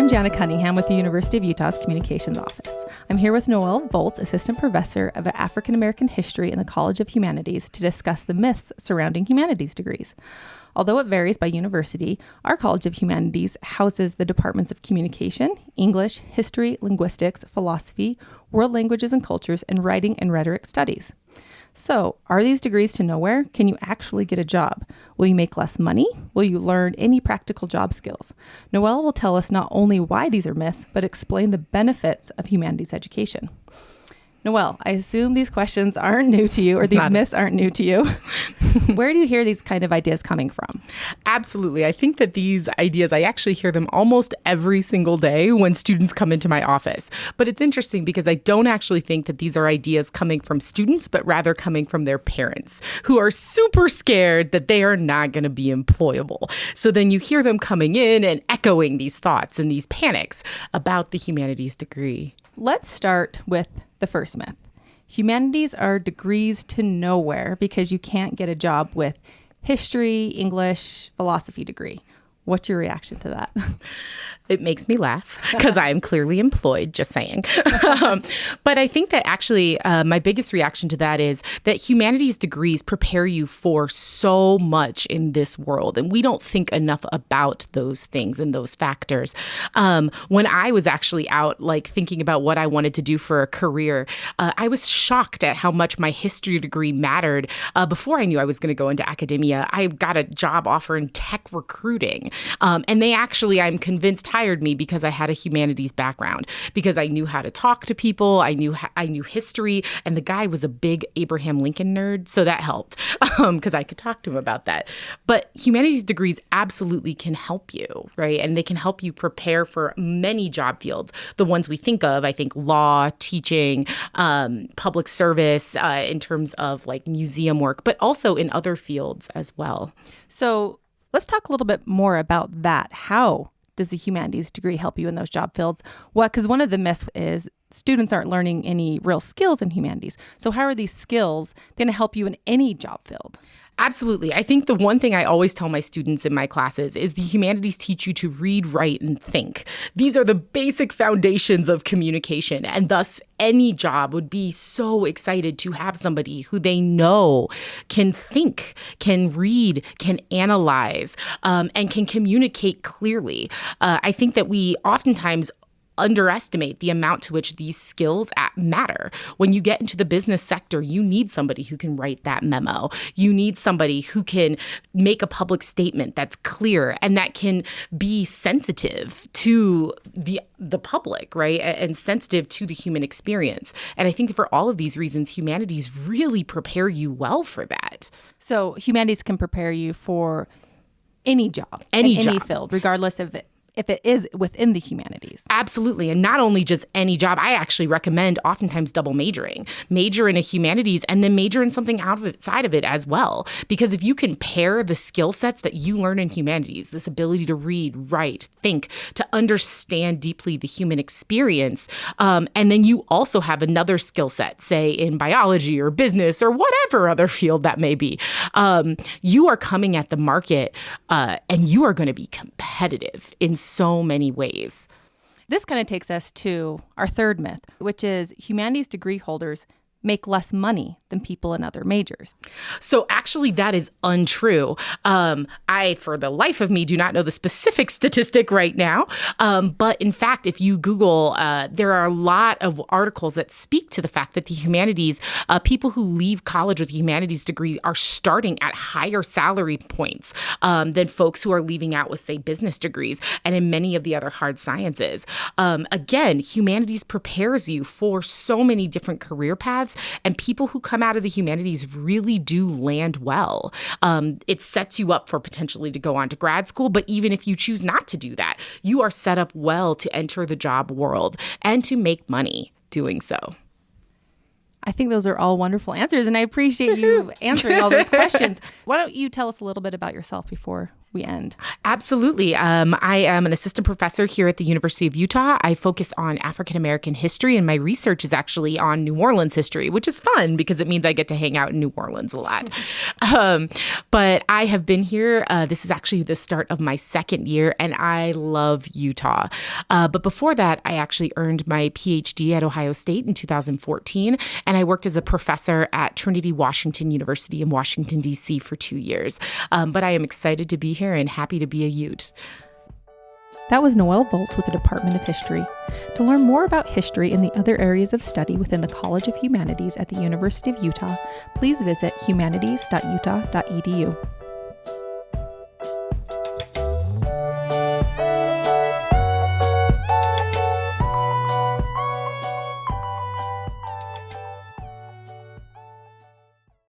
Jana Cunningham with the University of Utah's Communications Office. I'm here with Noel Voltz, Assistant Professor of African American History in the College of Humanities, to discuss the myths surrounding humanities degrees. Although it varies by university, our College of Humanities houses the departments of Communication, English, History, Linguistics, Philosophy, World Languages and Cultures, and Writing and Rhetoric Studies. So, are these degrees to nowhere? Can you actually get a job? Will you make less money? Will you learn any practical job skills? Noel will tell us not only why these are myths, but explain the benefits of humanities education. Noel, I assume these questions aren't new to you, or these myths aren't new to you. Where do you hear these kind of ideas coming from? Absolutely. I think that these ideas, I actually hear them almost every single day when students come into my office. But it's interesting because I don't actually think that these are ideas coming from students, but rather coming from their parents, who are super scared that they are not going to be employable. So then you hear them coming in and echoing these thoughts and these panics about the humanities degree. Let's start with the first myth. Humanities are degrees to nowhere because you can't get a job with history, English, philosophy degree. What's your reaction to that? It makes me laugh because I am clearly employed, just saying. But I think that actually my biggest reaction to that is that humanities degrees prepare you for so much in this world. And we don't think enough about those things and those factors. When I was actually out thinking about what I wanted to do for a career, I was shocked at how much my history degree mattered. Before I knew I was going to go into academia, I got a job offer in tech recruiting. And they actually, I'm convinced, hired me because I had a humanities background, because I knew how to talk to people. I knew history, and the guy was a big Abraham Lincoln nerd, so that helped because I could talk to him about that. But humanities degrees absolutely can help you, right? And they can help you prepare for many job fields. The ones we think of, I think law, teaching, public service, in terms of museum work, but also in other fields as well. So let's talk a little bit more about that. How does the humanities degree help you in those job fields? Because one of the myths is students aren't learning any real skills in humanities. So how are these skills going to help you in any job field? Absolutely. I think the one thing I always tell my students in my classes is the humanities teach you to read, write, and think. These are the basic foundations of communication, and thus any job would be so excited to have somebody who they know can think, can read, can analyze, and can communicate clearly. I think that we oftentimes underestimate the amount to which these skills matter. When you get into the business sector, you need somebody who can write that memo. You need somebody who can make a public statement that's clear and that can be sensitive to the public, right? And sensitive to the human experience. And I think for all of these reasons, humanities really prepare you well for that. So humanities can prepare you for any job, any field, regardless of if it is within the humanities. Absolutely. And not only just any job, I actually recommend oftentimes double majoring. Major in a humanities and then major in something outside of it as well. Because if you can pair the skill sets that you learn in humanities, this ability to read, write, think, to understand deeply the human experience, and then you also have another skill set, say in biology or business or whatever other field that may be, you are coming at the market and you are going to be competitive in so many ways. This kind of takes us to our third myth, which is humanities degree holders make less money than people in other majors. So actually, that is untrue. I, for the life of me, do not know the specific statistic right now. But in fact, if you Google, there are a lot of articles that speak to the fact that the humanities, people who leave college with a humanities degree are starting at higher salary points than folks who are leaving out with, say, business degrees and in many of the other hard sciences. Again, humanities prepares you for so many different career paths, and people who come out of the humanities really do land well. It sets you up for potentially to go on to grad school, but even if you choose not to do that, you are set up well to enter the job world and to make money doing so. I think those are all wonderful answers, and I appreciate you answering all those questions. Why don't you tell us a little bit about yourself before we end? Absolutely. I am an assistant professor here at the University of Utah. I focus on African American history, and my research is actually on New Orleans history, which is fun because it means I get to hang out in New Orleans a lot. But I have been here. This is actually the start of my second year, and I love Utah. But before that, I actually earned my PhD at Ohio State in 2014, and I worked as a professor at Trinity Washington University in Washington, D.C. for 2 years. But I am excited to be here and happy to be a Ute. That was Noel Voltz with the Department of History. To learn more about history and the other areas of study within the College of Humanities at the University of Utah, please visit humanities.utah.edu.